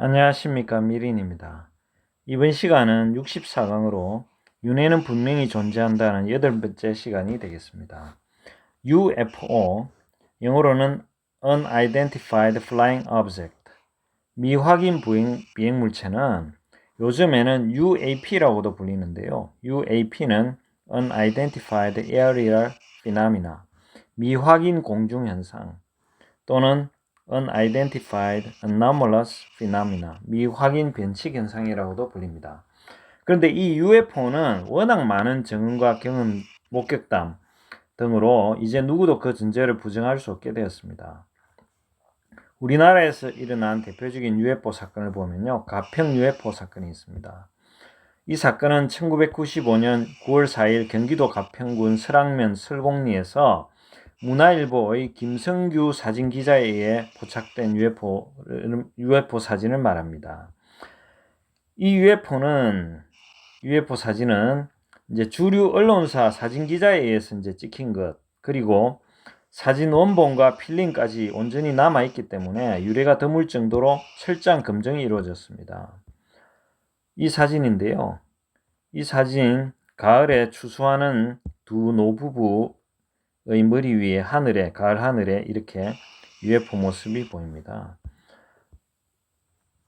안녕하십니까, 미린입니다. 이번 시간은 64강으로 윤회는 분명히 존재한다는 8번째 시간이 되겠습니다. UFO, 영어로는 Unidentified Flying Object, 미확인 비행물체는 요즘에는 UAP라고도 불리는데요. UAP는 Unidentified Aerial Phenomena, 미확인 공중현상 또는 Unidentified Anomalous Phenomena, 미확인 변칙 현상이라고도 불립니다. 그런데 이 UFO는 워낙 많은 증언과 경험, 목격담 등으로 이제 누구도 그 존재를 부정할 수 없게 되었습니다. 우리나라에서 일어난 대표적인 UFO 사건을 보면요, 가평 UFO 사건이 있습니다. 이 사건은 1995년 9월 4일 경기도 가평군 설악면 설곡리에서 문화일보의 김성규 사진기자에 의해 포착된 UFO 사진을 말합니다. 이 UFO 사진은 이제 주류 언론사 사진기자에 의해서 이제 찍힌 것, 그리고 사진 원본과 필름까지 온전히 남아있기 때문에 유래가 드물 정도로 철저한 검증이 이루어졌습니다. 이 사진인데요. 이 사진, 가을에 추수하는 두 노부부의 머리 위에 가을 하늘에 이렇게 UFO 모습이 보입니다.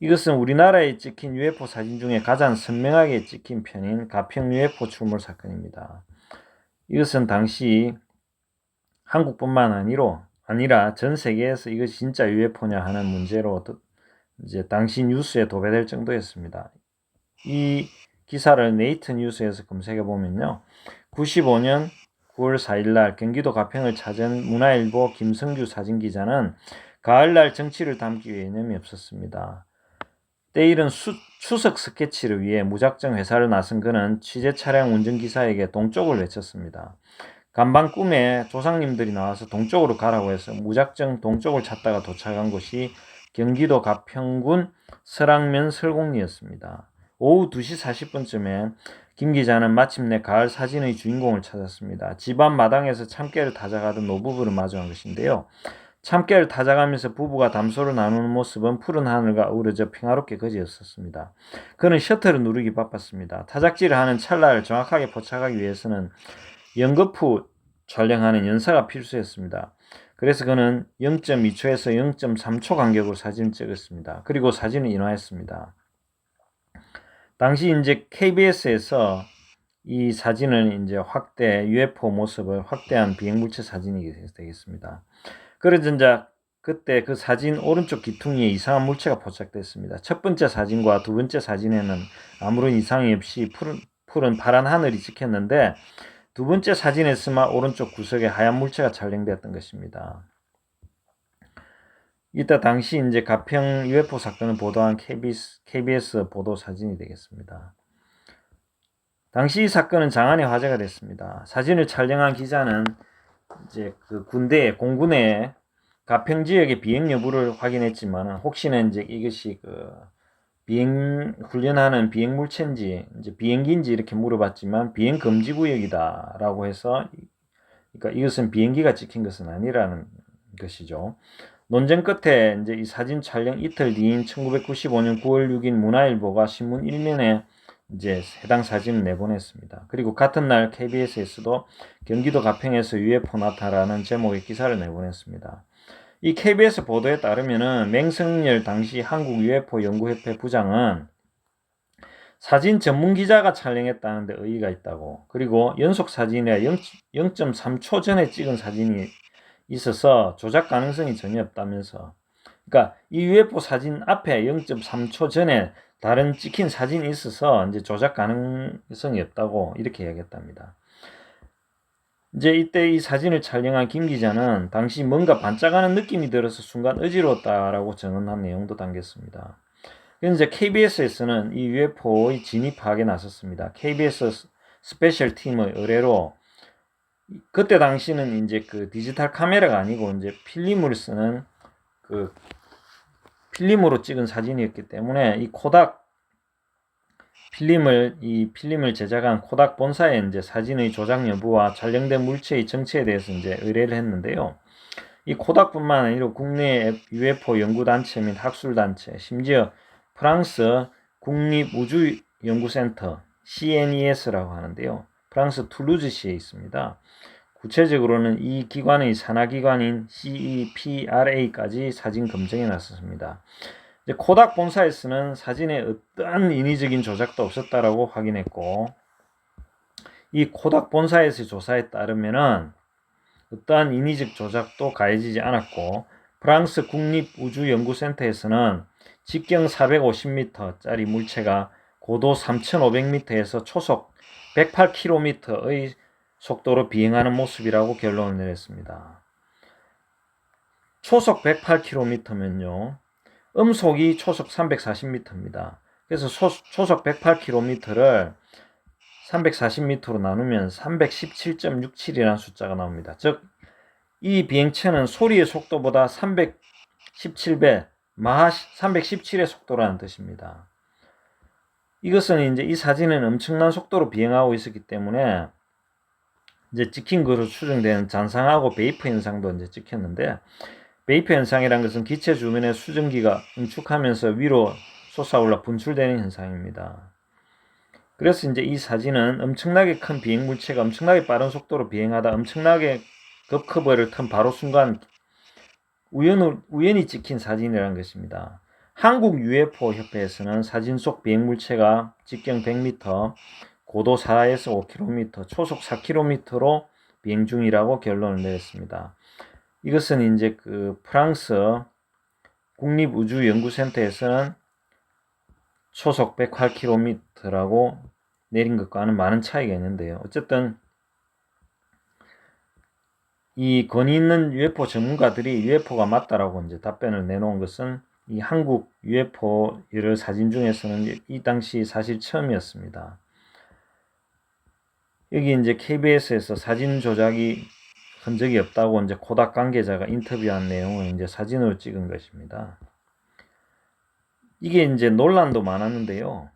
이것은 우리나라에 찍힌 UFO 사진 중에 가장 선명하게 찍힌 편인 가평 UFO 출몰 사건입니다. 이것은 당시 한국뿐만 아니라 전 세계에서 이것이 진짜 UFO냐 하는 문제로 이제 당시 뉴스에 도배될 정도였습니다. 이 기사를 네이트 뉴스에서 검색해 보면요, 95년 9월 4일날 경기도 가평을 찾은 문화일보 김성규 사진기자는 가을날 정치를 담기 위해 이념이 없었습니다. 때일은 추석 스케치를 위해 무작정 회사를 나선 그는 취재 차량 운전기사에게 동쪽을 외쳤습니다. 간밤 꿈에 조상님들이 나와서 동쪽으로 가라고 해서 무작정 동쪽을 찾다가 도착한 곳이 경기도 가평군 설악면 설곡리였습니다. 오후 2시 40분쯤에 김 기자는 마침내 가을 사진의 주인공을 찾았습니다. 집안 마당에서 참깨를 타자가던 노부부를 마주한 것인데요. 참깨를 타자가면서 부부가 담소를 나누는 모습은 푸른 하늘과 어우러져 평화롭게 그지었습니다. 그는 셔터를 누르기 바빴습니다. 타작질을 하는 찰나를 정확하게 포착하기 위해서는 연거푸 촬영하는 연사가 필수였습니다. 그래서 그는 0.2초에서 0.3초 간격으로 사진을 찍었습니다. 그리고 사진을 인화했습니다. 당시 이제 KBS에서 이 사진을 이제 UFO 모습을 확대한 비행물체 사진이 되겠습니다. 그래서 이제 그때 그 사진 오른쪽 귀퉁이에 이상한 물체가 포착됐습니다. 첫 번째 사진과 두 번째 사진에는 아무런 이상이 없이 푸른 파란 하늘이 찍혔는데, 두 번째 사진에서만 오른쪽 구석에 하얀 물체가 촬영되었던 것입니다. 이때 당시 이제 가평 UFO 사건을 보도한 KBS 보도 사진이 되겠습니다. 당시 이 사건은 장안의 화제가 됐습니다. 사진을 촬영한 기자는 이제 그 공군의 가평 지역의 비행 여부를 확인했지만, 혹시나 이제 이것이 훈련하는 비행 물체인지 이제 비행기인지 이렇게 물어봤지만 비행 금지 구역이다라고 해서, 그러니까 이것은 비행기가 찍힌 것은 아니라는 것이죠. 논쟁 끝에 이제 이 사진 촬영 이틀 뒤인 1995년 9월 6일 문화일보가 신문 1면에 이제 해당 사진을 내보냈습니다. 그리고 같은 날 KBS에서도 경기도 가평에서 UFO 나타라는 제목의 기사를 내보냈습니다. 이 KBS 보도에 따르면은 맹성렬 당시 한국 UFO 연구협회 부장은 사진 전문 기자가 촬영했다는데 의의가 있다고. 그리고 연속 사진에 0.3초 전에 찍은 사진이 있어서 조작 가능성이 전혀 없다면서. 그러니까 이 UFO 사진 앞에 0.3초 전에 다른 찍힌 사진이 있어서 이제 조작 가능성이 없다고 이렇게 이야기했답니다. 이제 이때 이 사진을 촬영한 김 기자는 당시 뭔가 반짝하는 느낌이 들어서 순간 어지러웠다라고 증언한 내용도 담겼습니다. 이제 KBS에서는 이 UFO의 진입 파악에 나섰습니다. KBS 스페셜 팀의 의뢰로 그때 당시는 이제 그 디지털 카메라가 아니고 이제 필름을 쓰는 그 필름으로 찍은 사진이었기 때문에 이 코닥 필름을 제작한 코닥 본사에 이제 사진의 조작 여부와 촬영된 물체의 정체에 대해서 이제 의뢰를 했는데요. 이 코닥뿐만 아니라 국내 UFO 연구단체 및 학술단체, 심지어 프랑스 국립우주연구센터 CNES라고 하는데요. 프랑스 툴루즈시에 있습니다. 구체적으로는 이 기관의 산하기관인 CEPRA까지 사진 검증에 나섰습니다. 이제 코닥 본사에서는 사진에 어떠한 인위적인 조작도 없었다라고 확인했고, 이 코닥 본사에서의 조사에 따르면은 어떠한 인위적 조작도 가해지지 않았고, 프랑스 국립우주연구센터에서는 직경 450m짜리 물체가 고도 3500m에서 초속 108km의 속도로 비행하는 모습이라고 결론을 내렸습니다. 초속 108km면요. 음속이 초속 340m입니다. 그래서 초속 108km를 340m로 나누면 317.67이라는 숫자가 나옵니다. 즉, 이 비행체는 소리의 속도보다 317배, 마하 317의 속도라는 뜻입니다. 이것은 이제 이 사진은 엄청난 속도로 비행하고 있었기 때문에 이제 찍힌 것으로 추정되는 잔상하고 베이프 현상도 이제 찍혔는데, 베이프 현상이란 것은 기체 주변의 수증기가 응축하면서 위로 솟아올라 분출되는 현상입니다. 그래서 이제 이 사진은 엄청나게 큰 비행 물체가 엄청나게 빠른 속도로 비행하다 엄청나게 급커브를 턴 바로 순간 우연히 찍힌 사진이라는 것입니다. 한국 UFO 협회에서는 사진 속 비행 물체가 직경 100m, 고도 4에서 5km, 초속 4km로 비행 중이라고 결론을 내렸습니다. 이것은 이제 그 프랑스 국립우주연구센터에서는 초속 108km라고 내린 것과는 많은 차이가 있는데요. 어쨌든 이 권위 있는 UFO 전문가들이 UFO가 맞다라고 이제 답변을 내놓은 것은 이 한국 UFO 여러 사진 중에서는 이 당시 사실 처음이었습니다. 여기 이제 KBS에서 사진 조작이 흔적이 없다고 이제 코닥 관계자가 인터뷰한 내용을 이제 사진으로 찍은 것입니다. 이게 이제 논란도 많았는데요.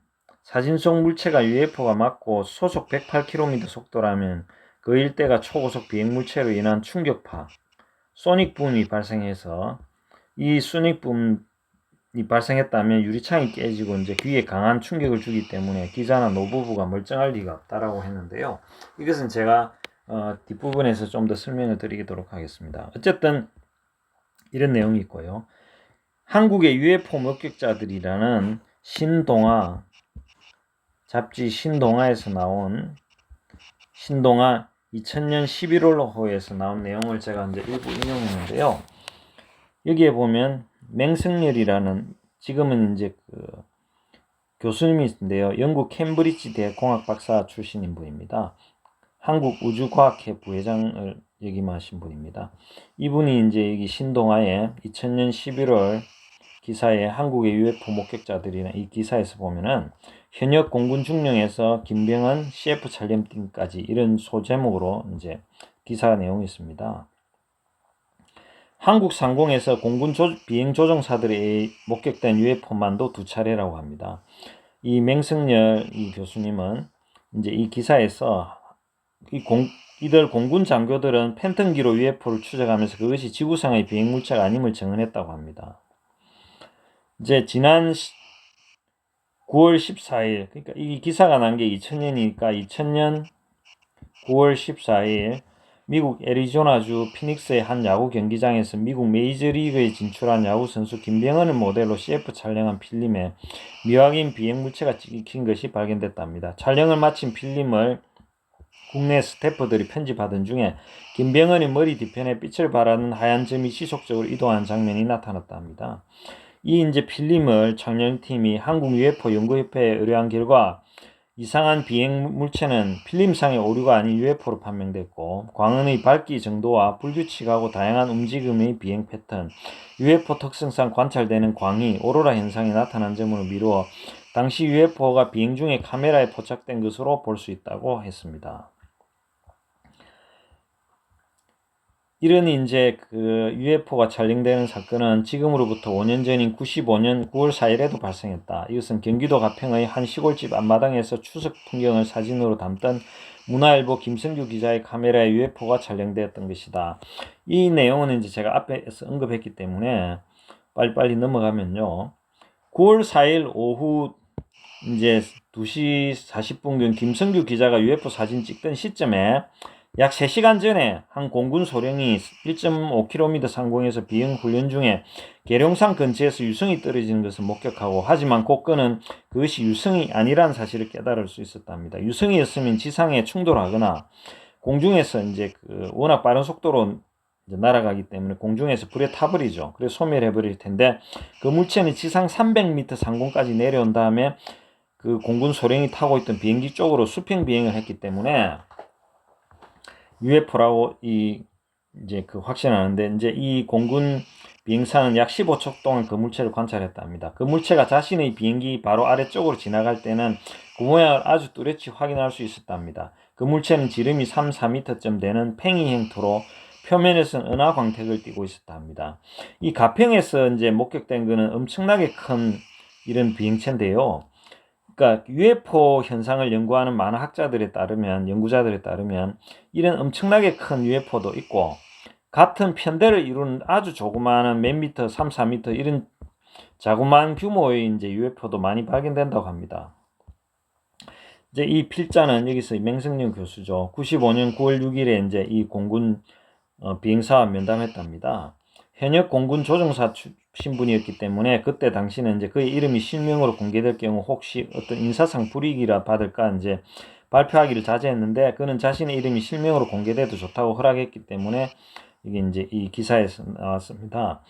사진 속 물체가 UFO가 맞고 소속 108km 속도라면 그 일대가 초고속 비행 물체로 인한 충격파, 소닉붐이 발생해서 이 소닉붐이 발생했다면 유리창이 깨지고 이제 귀에 강한 충격을 주기 때문에 기자나 노부부가 멀쩡할 리가 없다라고 했는데요. 이것은 제가 뒷부분에서 좀 더 설명을 드리도록 하겠습니다. 어쨌든 이런 내용이 있고요. 한국의 UFO 목격자들이라는 신동아 잡지 신동아에서 나온 신동아 2000년 11월호에서 나온 내용을 제가 이제 일부 인용했는데요. 여기에 보면 맹승열이라는 지금은 이제 그 교수님인데요. 영국 캠브리지 대학 공학 박사 출신인 분입니다. 한국 우주과학회 부회장을 역임하신 분입니다. 이분이 이제 여기 신동아의 2000년 11월 기사에 한국의 UFO 목격자들이나 이 기사에서 보면은 현역 공군 중령에서 김병헌 CF 촬영팀까지 이런 소제목으로 이제 기사 내용이 있습니다. 한국 상공에서 공군 비행 조종사들이 목격된 UFO만도 2차례라고 합니다. 이 맹승열 이 교수님은 이제 이 기사에서 이들 공군 장교들은 팬텀기로 UFO를 추적하면서 그것이 지구상의 비행 물체가 아님을 증언했다고 합니다. 이제 지난 9월 14일, 그러니까 이 기사가 난 게 2000년이니까 2000년 9월 14일 미국 애리조나주 피닉스의 한 야구 경기장에서 미국 메이저리그에 진출한 야구 선수 김병헌을 모델로 CF 촬영한 필름에 미확인 비행 물체가 찍힌 것이 발견됐답니다. 촬영을 마친 필름을 국내 스태프들이 편집하던 중에 김병헌이 머리 뒤편에 빛을 발하는 하얀 점이 지속적으로 이동하는 장면이 나타났답니다. 이 이제 필름을 촬영팀이 한국 UFO 연구협회에 의뢰한 결과 이상한 비행 물체는 필름상의 오류가 아닌 UFO로 판명됐고, 광원의 밝기 정도와 불규칙하고 다양한 움직임의 비행 패턴, UFO 특성상 관찰되는 광이 오로라 현상이 나타난 점으로 미루어 당시 UFO가 비행 중에 카메라에 포착된 것으로 볼 수 있다고 했습니다. 이런 이제 그 UFO가 촬영되는 사건은 지금으로부터 5년 전인 95년 9월 4일에도 발생했다. 이것은 경기도 가평의 한 시골집 앞마당에서 추석 풍경을 사진으로 담던 문화일보 김성규 기자의 카메라에 UFO가 촬영되었던 것이다. 이 내용은 이제 제가 앞에서 언급했기 때문에 빨리빨리 넘어가면요. 9월 4일 오후 이제 2시 40분경 김성규 기자가 UFO 사진 찍던 시점에 약 3시간 전에 한 공군 소령이 1.5km 상공에서 비행 훈련 중에 계룡산 근처에서 유성이 떨어지는 것을 목격하고, 하지만 곧 그는 그것이 유성이 아니라는 사실을 깨달을 수 있었답니다. 유성이었으면 지상에 충돌하거나 공중에서 이제 워낙 빠른 속도로 이제 날아가기 때문에 공중에서 불에 타버리죠. 그래서 소멸해버릴 텐데, 그 물체는 지상 300m 상공까지 내려온 다음에 그 공군 소령이 타고 있던 비행기 쪽으로 수평 비행을 했기 때문에 UFO라고 이제 확신하는데, 이제 이 공군 비행사는 약 15초 동안 그 물체를 관찰했답니다. 그 물체가 자신의 비행기 바로 아래쪽으로 지나갈 때는 그 모양을 아주 뚜렷이 확인할 수 있었답니다. 그 물체는 지름이 3, 4m쯤 되는 팽이 형태로 표면에서는 은하 광택을 띠고 있었답니다. 이 가평에서 이제 목격된 것은 엄청나게 큰 이런 비행체인데요. 그러니까 UFO 현상을 연구하는 많은 학자들에 따르면, 연구자들에 따르면 이런 엄청나게 큰 UFO도 있고, 같은 편대를 이루는 아주 조그마한 몇 미터, 3, 4미터 이런 자그마한 규모의 이제 UFO도 많이 발견된다고 합니다. 이제 이 필자는 여기서 맹성윤 교수죠. 95년 9월 6일에 이제 이 공군 비행사와 면담했답니다. 현역 공군 조종사 신분이었기 때문에 그때 당시는 이제 그의 이름이 실명으로 공개될 경우 혹시 어떤 인사상 불이익이라 받을까 이제 발표하기를 자제했는데, 그는 자신의 이름이 실명으로 공개돼도 좋다고 허락했기 때문에 이게 이제 이 기사에서 나왔습니다.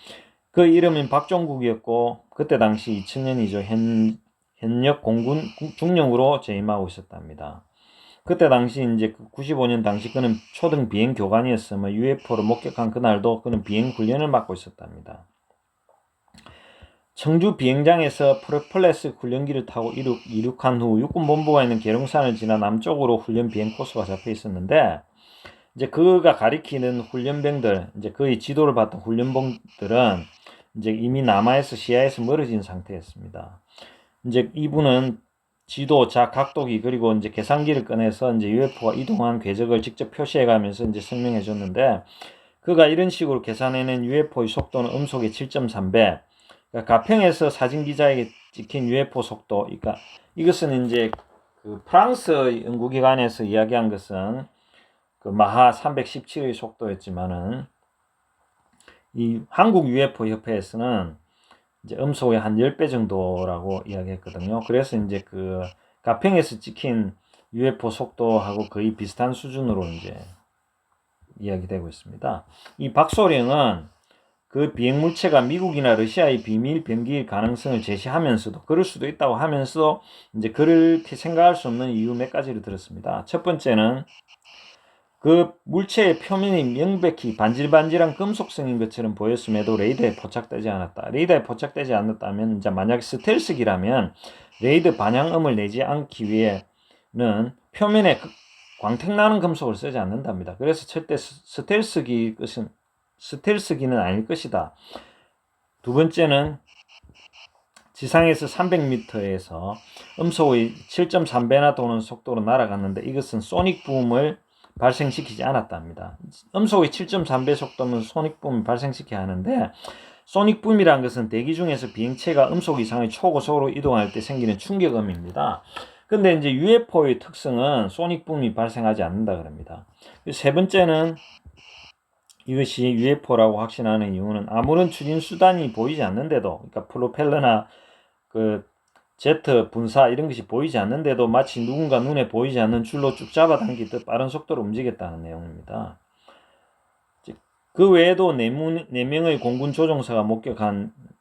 그 이름은 박종국이었고, 그때 당시 2000년이죠. 현역 공군 중령으로 재임하고 있었답니다. 그때 당시 이제 95년 당시 그는 초등 비행 교관이었으며 UFO를 목격한 그날도 그는 비행 훈련을 맡고 있었답니다. 청주 비행장에서 프로펠러스 훈련기를 타고 이륙한 후 육군본부가 있는 계룡산을 지나 남쪽으로 훈련 비행 코스가 잡혀 있었는데, 이제 그가 가리키는 훈련병들, 이제 그의 지도를 받던 훈련병들은 이제 이미 남하에서 시야에서 멀어진 상태였습니다. 이제 이분은 지도, 각도기, 그리고 이제 계산기를 꺼내서 이제 UFO가 이동한 궤적을 직접 표시해가면서 이제 설명해 줬는데, 그가 이런 식으로 계산해낸 UFO의 속도는 음속의 7.3배, 그러니까 가평에서 사진 기자에게 찍힌 UFO 속도, 그러니까 이것은 이제 그 프랑스 연구기관에서 이야기한 것은 그 마하 317의 속도였지만은, 이 한국 UFO 협회에서는 이제 음속의 한 10배 정도라고 이야기했거든요. 그래서 이제 그 가평에서 찍힌 UFO 속도하고 거의 비슷한 수준으로 이제 이야기되고 있습니다. 이 박소령은 그 비행 물체가 미국이나 러시아의 비밀 병기일 가능성을 제시하면서도, 그럴 수도 있다고 하면서도 이제 그렇게 생각할 수 없는 이유 몇 가지를 들었습니다. 첫 번째는 그 물체의 표면이 명백히 반질반질한 금속성인 것처럼 보였음에도 레이더에 포착되지 않았다. 레이더에 포착되지 않았다면, 이제 만약 스텔스기라면 레이더 반향음을 내지 않기 위해는 표면에 광택나는 금속을 쓰지 않는답니다. 그래서 절대 스텔스기는 아닐 것이다. 두 번째는 지상에서 300m에서 음속의 7.3배나 도는 속도로 날아갔는데 이것은 소닉 붐을 발생시키지 않았답니다. 음속의 7.3배 속도면 소닉 붐을 발생시켜야 하는데, 소닉 붐이란 것은 대기 중에서 비행체가 음속 이상의 초고속으로 이동할 때 생기는 충격음입니다. 근데 이제 UFO의 특성은 소닉붐이 발생하지 않는다 그럽니다. 세 번째는 이것이 UFO라고 확신하는 이유는 아무런 추진 수단이 보이지 않는데도, 그러니까 프로펠러나 그 제트 분사 이런 것이 보이지 않는데도 마치 누군가 눈에 보이지 않는 줄로 쭉 잡아당기듯 빠른 속도로 움직였다는 내용입니다. 그 외에도 4명의 공군 조종사가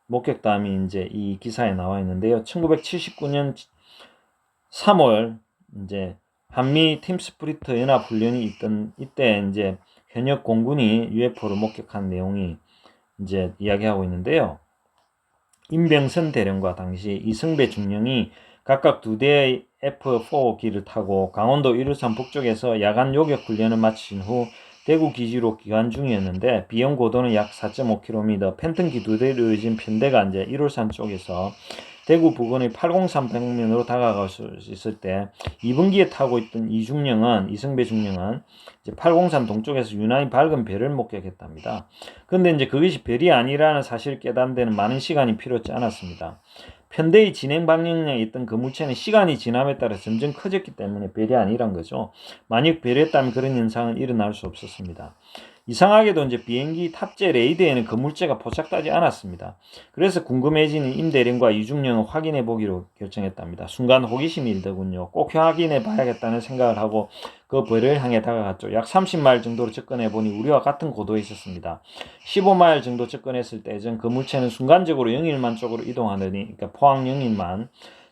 목격담이 이제 이 기사에 나와 있는데요. 1979년 3월 이제 한미 팀스프리트 연합 훈련이 있던 이때 이제 현역 공군이 UFO를 목격한 내용이 이제 이야기하고 있는데요. 임병선 대령과 당시 이승배 중령이 각각 2대의 F4기를 타고 강원도 1호산 북쪽에서 야간 요격 훈련을 마친 후 대구 기지로 귀환 중이었는데 비행 고도는 약 4.5km, 팬텀기 2대로 이어진 편대가 이제 1호산 쪽에서 대구 부근의 803 방면으로 다가갈 수 있을 때 2분기에 타고 있던 이승배 중령은 이제 803 동쪽에서 유난히 밝은 별을 목격했답니다. 그런데 이제 그것이 별이 아니라는 사실을 깨닫는 데는 많은 시간이 필요하지 않았습니다. 편대의 진행 방향에 있던 그 물체는 시간이 지남에 따라 점점 커졌기 때문에 별이 아니란 거죠. 만약 별이었다면 그런 현상은 일어날 수 없었습니다. 이상하게도 이제 비행기 탑재 레이더에는 그 물체가 포착되지 않았습니다. 그래서 궁금해지는 임대령과 이중령은 확인해 보기로 결정했답니다. 순간 호기심이 일더군요. 꼭 확인해 봐야겠다는 생각을 하고 그 별을 향해 다가갔죠. 약 30마일 정도로 접근해 보니 우리와 같은 고도에 있었습니다. 15마일 정도 접근했을 때쯤 그 물체는 순간적으로 영일만 쪽으로 이동하더니, 그러니까 포항 영일만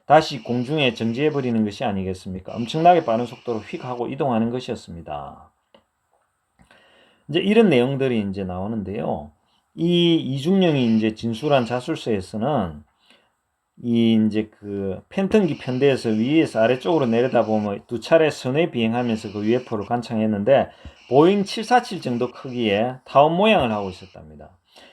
다시 공중에 정지해버리는 것이 아니겠습니까? 엄청나게 빠른 속도로 휙 하고 이동하는 것이었습니다. 이제 이런 내용들이 이제 나오는데요. 이 이중령이 이제 진술한 자술서에서는 이 이제 그 팬텀기 편대에서 위에서 아래쪽으로 내려다보면 2차례 선회 비행하면서 그 UFO를 관찰했는데 보잉 747 정도 크기의 타원 모양을 하고 있었답니다.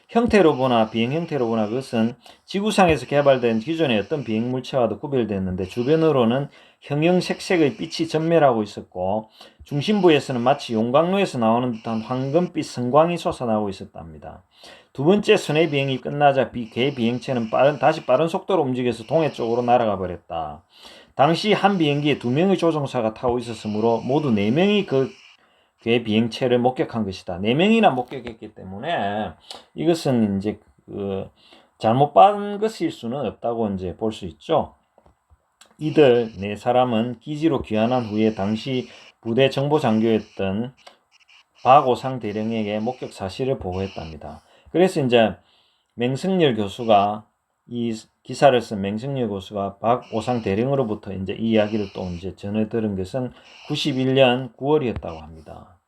형태로 보나 비행 형태로 보나 그것은 지구상에서 개발된 기존의 어떤 비행 물체와도 구별됐는데 주변으로는 형형색색의 빛이 전멸하고 있었고 중심부에서는 마치 용광로에서 나오는 듯한 황금빛 성광이 솟아나고 있었답니다. 두 번째 선의 비행이 끝나자 개 비행체는 다시 빠른 속도로 움직여서 동해 쪽으로 날아가 버렸다. 당시 한 비행기에 2명의 조종사가 타고 있었으므로 모두 4명이 그 개 비행체를 목격한 것이다. 4명이나 목격했기 때문에 이것은 이제 잘못 본 것일 수는 없다고 이제 볼 수 있죠. 이들 4사람은 기지로 귀환한 후에 당시 부대 정보장교였던 박오상 대령에게 목격 사실을 보고했답니다. 그래서 이제 맹승열 교수가 이 기사를 쓴 맹승열 교수가 박오상 대령으로부터 이제 이 이야기를 또 이제 전해 들은 것은 91년 9월이었다고 합니다.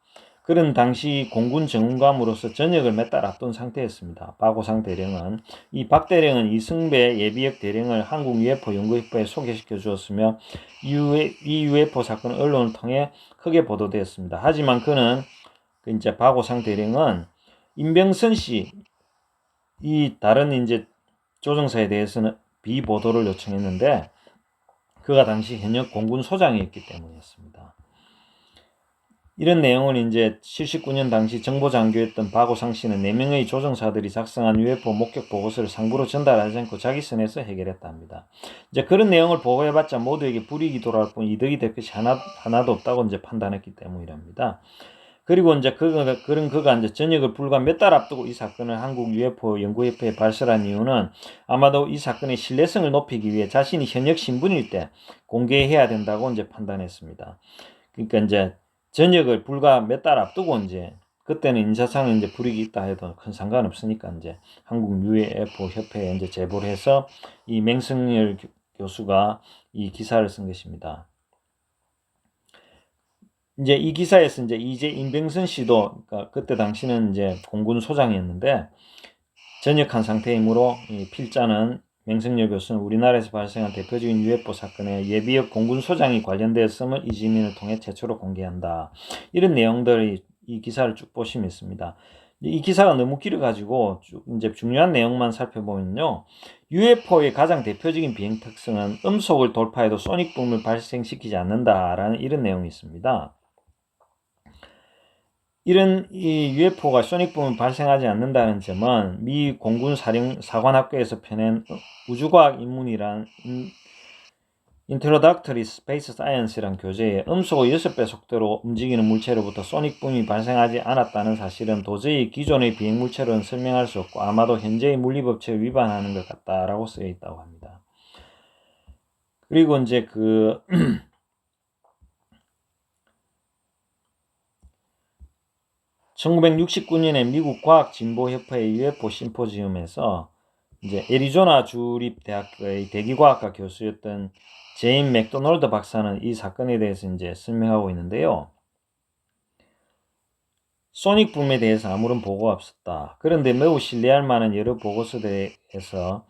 그런 당시 공군 정훈감으로서 전역을 몇 달 앞둔 상태였습니다. 박오상 대령은 이 박 대령은 이승배 예비역 대령을 한국 UFO 연구협회에 소개시켜 주었으며 이 UFO 사건은 언론을 통해 크게 보도되었습니다. 하지만 그는 이제 박오상 대령은 임병선 씨 이 다른 이제 조종사에 대해서는 비보도를 요청했는데 그가 당시 현역 공군 소장이었기 때문이었습니다. 이런 내용을 이제 79년 당시 정보장교였던 박오상 씨는 4명의 조종사들이 작성한 UFO 목격 보고서를 상부로 전달하지 않고 자기 선에서 해결했다 합니다. 이제 그런 내용을 보고해봤자 모두에게 불이익이 돌아올 뿐 이득이 될 것이 하나도 없다고 이제 판단했기 때문이랍니다. 그리고 이제 그가 이제 전역을 불과 몇 달 앞두고 이 사건을 한국 UFO 연구협회에 발설한 이유는 아마도 이 사건의 신뢰성을 높이기 위해 자신이 현역 신분일 때 공개해야 된다고 이제 판단했습니다. 그러니까 이제 전역을 불과 몇 달 앞두고 이제 그때는 인사상에 이제 불이익이 있다 해도 큰 상관없으니까 이제 한국 UFO 협회에 이제 제보를 해서 이 맹승열 교수가 이 기사를 쓴 것입니다. 이제 이 기사에서 이제 임병선 씨도 그러니까 그때 당시는 이제 공군 소장이었는데 전역한 상태이므로 이 필자는 맹승열 교수는 우리나라에서 발생한 대표적인 UFO 사건에 예비역 공군 소장이 관련되었음을 이지민을 통해 최초로 공개한다. 이런 내용들이 이 기사를 쭉 보시면 있습니다. 이 기사가 너무 길어가지고 이제 중요한 내용만 살펴보면요. UFO의 가장 대표적인 비행 특성은 음속을 돌파해도 소닉붐을 발생시키지 않는다라는 이런 내용이 있습니다. 이런 이 UFO가 소닉붐을 발생하지 않는다는 점은 미 공군 사관학교에서 펴낸 우주과학 인문이란 Introductory Space Science란 교재에 음속의 6배 속도로 움직이는 물체로부터 소닉붐이 발생하지 않았다는 사실은 도저히 기존의 비행물체로는 설명할 수 없고 아마도 현재의 물리법칙을 위반하는 것 같다라고 쓰여 있다고 합니다. 그리고 이제 1969년에 미국 과학진보협회 UFO 심포지움에서 이제 애리조나 주립대학교의 대기과학과 교수였던 제인 맥도널드 박사는 이 사건에 대해서 이제 설명하고 있는데요. 소닉붐에 대해서 아무런 보고가 없었다. 그런데 매우 신뢰할 만한 여러 보고서들에서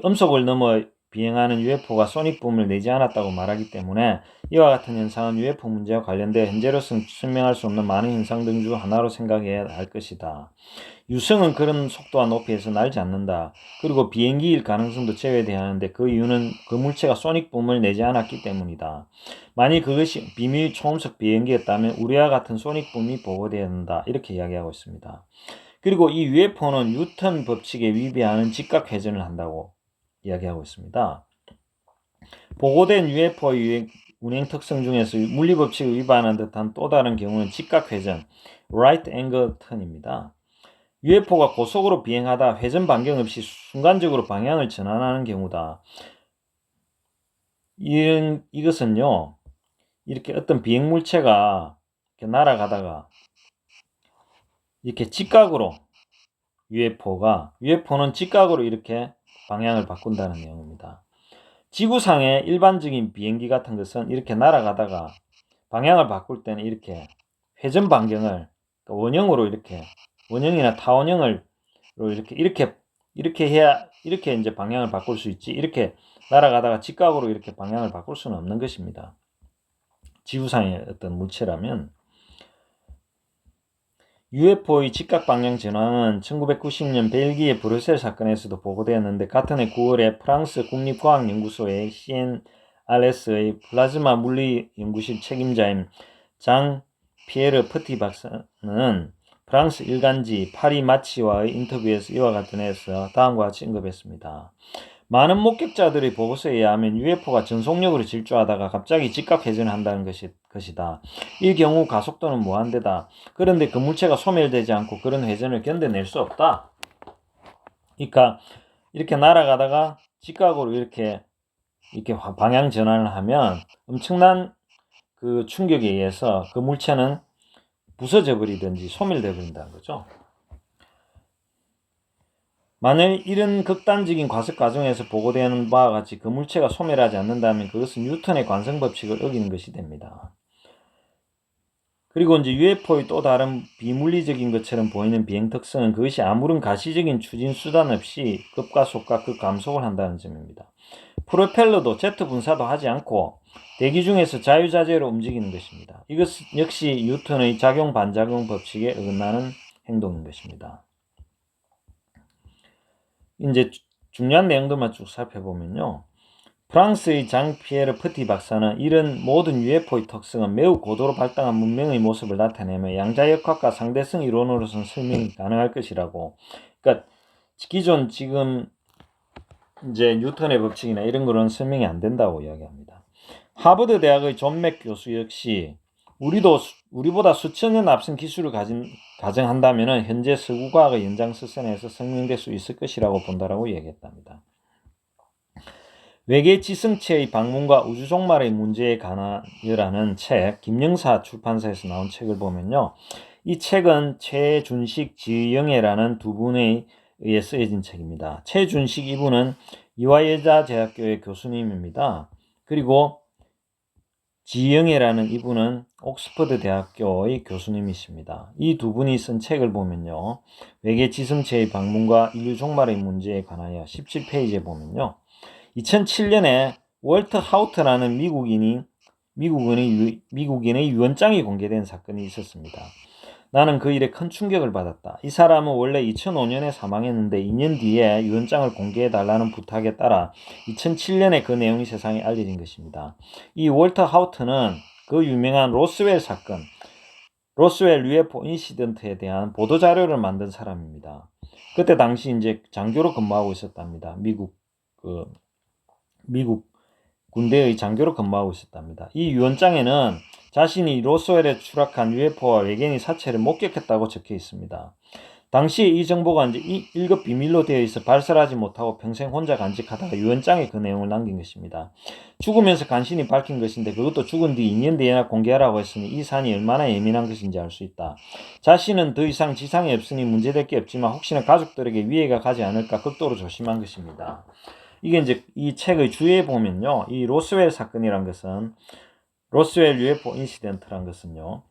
음속을 넘어 비행하는 UFO가 소닉붐을 내지 않았다고 말하기 때문에 이와 같은 현상은 UFO 문제와 관련되어 현재로서는 설명할 수 없는 많은 현상 등 중 하나로 생각해야 할 것이다. 유성은 그런 속도와 높이에서 날지 않는다. 그리고 비행기일 가능성도 제외되었는데 그 이유는 그 물체가 소닉붐을 내지 않았기 때문이다. 만일 그것이 비밀 초음속 비행기였다면 우리와 같은 소닉붐이 보고되어야 한다. 이렇게 이야기하고 있습니다. 그리고 이 UFO는 뉴턴 법칙에 위배하는 직각회전을 한다고 이야기하고 있습니다. 보고된 UFO의 운행 특성 중에서 물리법칙을 위반하는 듯한 또 다른 경우는 직각회전, right angle turn입니다. UFO가 고속으로 비행하다 회전 반경 없이 순간적으로 방향을 전환하는 경우다. 이것은요, 이렇게 어떤 비행물체가 이렇게 날아가다가 이렇게 직각으로 UFO는 직각으로 이렇게 방향을 바꾼다는 내용입니다. 지구상의 일반적인 비행기 같은 것은 이렇게 날아가다가 방향을 바꿀 때는 이렇게 회전 반경을 원형으로 원형이나 타원형으로 이렇게 해야 이렇게 이제 방향을 바꿀 수 있지, 이렇게 날아가다가 직각으로 이렇게 방향을 바꿀 수는 없는 것입니다. 지구상의 어떤 물체라면. UFO의 직각 방향 전환은 1990년 벨기에 브뤼셀 사건에서도 보고되었는데 같은 해 9월에 프랑스 국립과학연구소의 CNRS의 플라즈마 물리 연구실 책임자인 장 피에르 프티 박사는 프랑스 일간지 파리 마치와의 인터뷰에서 이와 같은 해서 다음과 같이 언급했습니다. 많은 목격자들의 보고서에 의하면 UFO가 전속력으로 질주하다가 갑자기 직각 회전을 한다는 것이다. 이 경우 가속도는 무한대다. 그런데 그 물체가 소멸되지 않고 그런 회전을 견뎌낼 수 없다. 그러니까 이렇게 날아가다가 직각으로 이렇게 방향 전환을 하면 엄청난 그 충격에 의해서 그 물체는 부서져 버리든지 소멸돼 버린다는 거죠. 만일 이런 극단적인 과속 과정에서 보고되는 바와 같이 그 물체가 소멸하지 않는다면 그것은 뉴턴의 관성 법칙을 어기는 것이 됩니다. 그리고 이제 UFO의 또 다른 비물리적인 것처럼 보이는 비행 특성은 그것이 아무런 가시적인 추진 수단 없이 급가속과 급감속을 한다는 점입니다. 프로펠러도 제트 분사도 하지 않고 대기 중에서 자유자재로 움직이는 것입니다. 이것 역시 뉴턴의 작용 반작용 법칙에 어긋나는 행동인 것입니다. 이제 중요한 내용들만 쭉 살펴보면요. 프랑스의 장 피에르 프티 박사는 이런 모든 UFO의 특성은 매우 고도로 발달한 문명의 모습을 나타내며 양자역학과 상대성 이론으로서는 설명이 가능할 것이라고. 그러니까 기존 지금 이제 뉴턴의 법칙이나 이런 거는 설명이 안 된다고 이야기합니다. 하버드 대학의 존 맥 교수 역시 우리보다 수천 년 앞선 기술을 가정한다면 현재 서구과학의 연장선상에서 성공될 수 있을 것이라고 본다라고 얘기했답니다. 외계 지성체의 방문과 우주종말의 문제에 관하여라는 책, 김영사 출판사에서 나온 책을 보면요. 이 책은 최준식, 지영애라는 두 분에 의해 쓰여진 책입니다. 최준식 이분은 이화여자대학교의 교수님입니다. 그리고 지영애라는 이분은 옥스퍼드 대학교의 교수님이십니다. 이 두 분이 쓴 책을 보면요. 외계 지성체의 방문과 인류 종말의 문제에 관하여 17페이지에 보면요. 2007년에 월터 하우트라는 미국인의 유언장이 공개된 사건이 있었습니다. 나는 그 일에 큰 충격을 받았다. 이 사람은 원래 2005년에 사망했는데 2년 뒤에 유언장을 공개해달라는 부탁에 따라 2007년에 그 내용이 세상에 알려진 것입니다. 이 월터 하우트는 그 유명한 로스웰 사건, 로스웰 UFO 인시던트에 대한 보도자료를 만든 사람입니다. 그때 당시 이제 장교로 근무하고 있었답니다. 미국 군대의 장교로 근무하고 있었답니다. 이 유언장에는 자신이 로스웰에 추락한 UFO와 외계인의 사체를 목격했다고 적혀 있습니다. 당시 이 정보가 이제 1급 비밀로 되어 있어 발설하지 못하고 평생 혼자 간직하다가 유언장에 그 내용을 남긴 것입니다. 죽으면서 간신히 밝힌 것인데 그것도 죽은 뒤 2년 뒤에나 공개하라고 했으니 이 사안이 얼마나 예민한 것인지 알 수 있다. 자신은 더 이상 지상에 없으니 문제될 게 없지만 혹시나 가족들에게 위해가 가지 않을까 극도로 조심한 것입니다. 이게 이제 이 책의 주위에 보면요. 이 로스웰 사건이란 것은 로스웰 UFO 인시덴트란 것은요.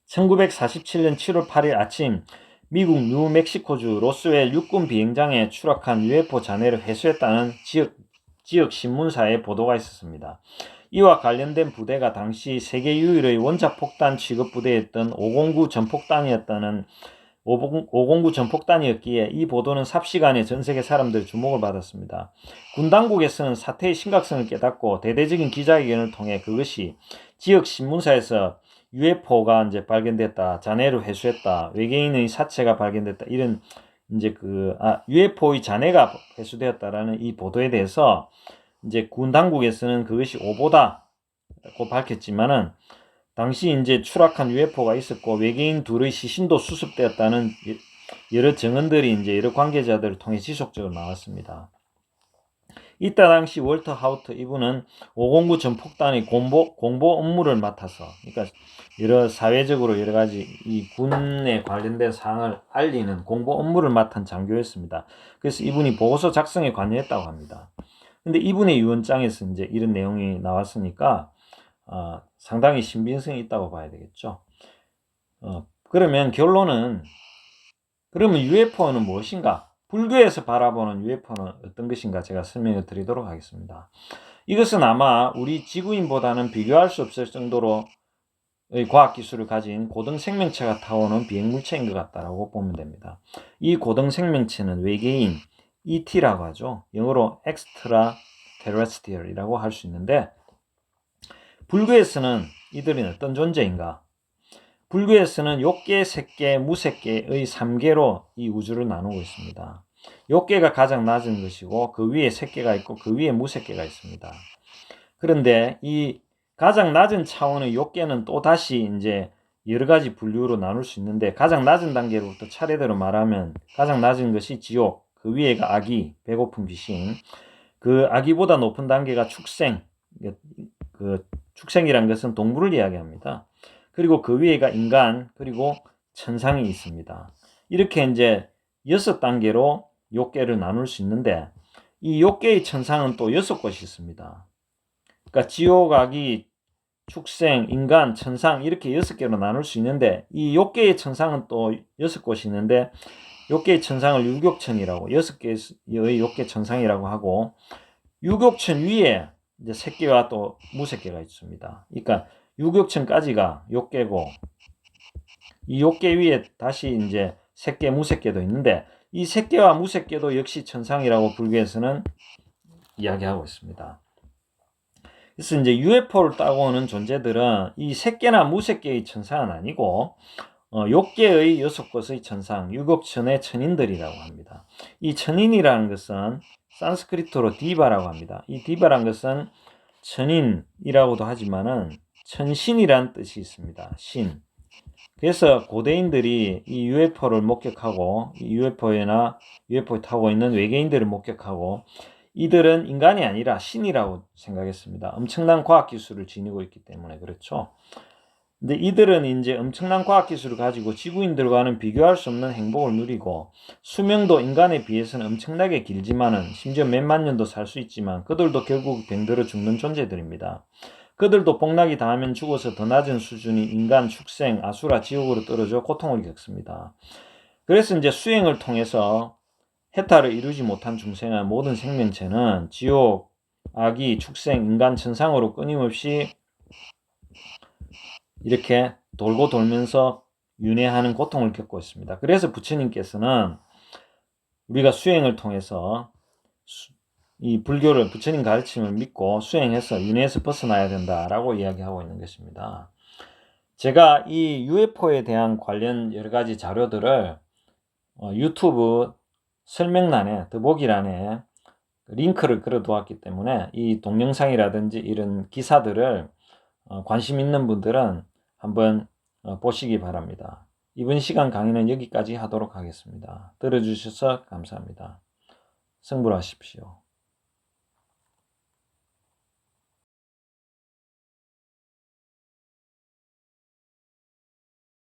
1947년 7월 8일 아침 미국 뉴멕시코주 로스웰 육군 비행장에 추락한 UFO 잔해를 회수했다는 지역 신문사의 보도가 있었습니다. 이와 관련된 부대가 당시 세계 유일의 원자폭탄 취급 부대였던 509 전폭단이었다는 509 전폭단이었기에 이 보도는 삽시간에 전세계 사람들의 주목을 받았습니다. 군 당국에서는 사태의 심각성을 깨닫고 대대적인 기자회견을 통해 그것이 지역 신문사에서 UFO가 이제 발견됐다, 잔해를 회수했다, 외계인의 사체가 발견됐다, 이런 이제 UFO의 잔해가 회수되었다라는 이 보도에 대해서 이제 군 당국에서는 그것이 오보다고 밝혔지만은 당시 이제 추락한 UFO가 있었고 외계인 둘의 시신도 수습되었다는 여러 증언들이 이제 여러 관계자들을 통해 지속적으로 나왔습니다. 이때 당시 월터 하우트 이분은 509 전폭단의 공보 업무를 맡아서, 그러니까 여러 사회적으로 여러 가지 이 군에 관련된 사항을 알리는 공보 업무를 맡은 장교였습니다. 그래서 이분이 보고서 작성에 관여했다고 합니다. 근데 이분의 유언장에서 이제 이런 내용이 나왔으니까 상당히 신빙성이 있다고 봐야 되겠죠. 그러면 결론은, 그러면 UFO는 무엇인가? 불교에서 바라보는 UFO는 어떤 것인가 제가 설명을 드리도록 하겠습니다. 이것은 아마 우리 지구인보다는 비교할 수 없을 정도로 과학기술을 가진 고등 생명체가 타오는 비행물체인 것 같다라고 보면 됩니다. 이 고등 생명체는 외계인, ET라고 하죠. 영어로 Extra Terrestrial이라고 할 수 있는데, 불교에서는 이들은 어떤 존재인가? 불교에서는 욕계, 색계, 무색계의 3계로 이 우주를 나누고 있습니다. 욕계가 가장 낮은 것이고 그 위에 색계가 있고 그 위에 무색계가 있습니다. 그런데 이 가장 낮은 차원의 욕계는 또 다시 이제 여러 가지 분류로 나눌 수 있는데, 가장 낮은 단계로부터 차례대로 말하면 가장 낮은 것이 지옥, 그 위에가 아기, 배고픈 귀신, 그 아기보다 높은 단계가 축생, 그 축생이란 것은 동물을 이야기합니다. 그리고 그 위에가 인간, 그리고 천상이 있습니다. 이렇게 이제 6단계로 욕계를 나눌 수 있는데, 이 욕계의 천상은 또 6곳이 있습니다. 그러니까 지옥, 아기, 축생, 인간, 천상 이렇게 6개로 나눌 수 있는데, 이 욕계의 천상은 또 6곳이 있는데, 욕계의 천상을 유격천이라고, 6개의 욕계 천상이라고 하고, 유격천 위에 이제 색계와 또 무색계가 있습니다. 그러니까 유격천까지가 욕계고, 이 욕계 위에 다시 이제 색계, 무색계도 있는데, 이 색계와 무색계도 역시 천상이라고 불교에서는 이야기하고 있습니다. 그래서 이제 UFO를 따고 오는 존재들은 이 색계나 무색계의 천상은 아니고 욕계의 6곳의 천상, 유격천의 천인들이라고 합니다. 이 천인이라는 것은 산스크리트로 디바라고 합니다. 이 디바라는 것은 천인이라고도 하지만은 천신이란 뜻이 있습니다. 신. 그래서 고대인들이 이 UFO를 목격하고, 이 UFO에 타고 있는 외계인들을 목격하고, 이들은 인간이 아니라 신이라고 생각했습니다. 엄청난 과학기술을 지니고 있기 때문에 그렇죠. 근데 이들은 이제 엄청난 과학기술을 가지고 지구인들과는 비교할 수 없는 행복을 누리고, 수명도 인간에 비해서는 엄청나게 길지만은, 심지어 몇만 년도 살 수 있지만 그들도 결국 병들어 죽는 존재들입니다. 그들도 복락이 닿으면 죽어서 더 낮은 수준이 인간, 축생, 아수라, 지옥으로 떨어져 고통을 겪습니다. 그래서 이제 수행을 통해서 해탈을 이루지 못한 중생의 모든 생명체는 지옥, 아기, 축생, 인간, 천상으로 끊임없이 이렇게 돌고 돌면서 윤회하는 고통을 겪고 있습니다. 그래서 부처님께서는 우리가 수행을 통해서 이 불교를, 부처님 가르침을 믿고 수행해서 윤회에서 벗어나야 된다라고 이야기하고 있는 것입니다. 제가 이 UFO에 대한 관련 여러 가지 자료들을 유튜브 설명란에, 더보기란에 링크를 걸어 두었기 때문에 이 동영상이라든지 이런 기사들을 관심 있는 분들은 한번 보시기 바랍니다. 이번 시간 강의는 여기까지 하도록 하겠습니다. 들어주셔서 감사합니다. 승부하십시오.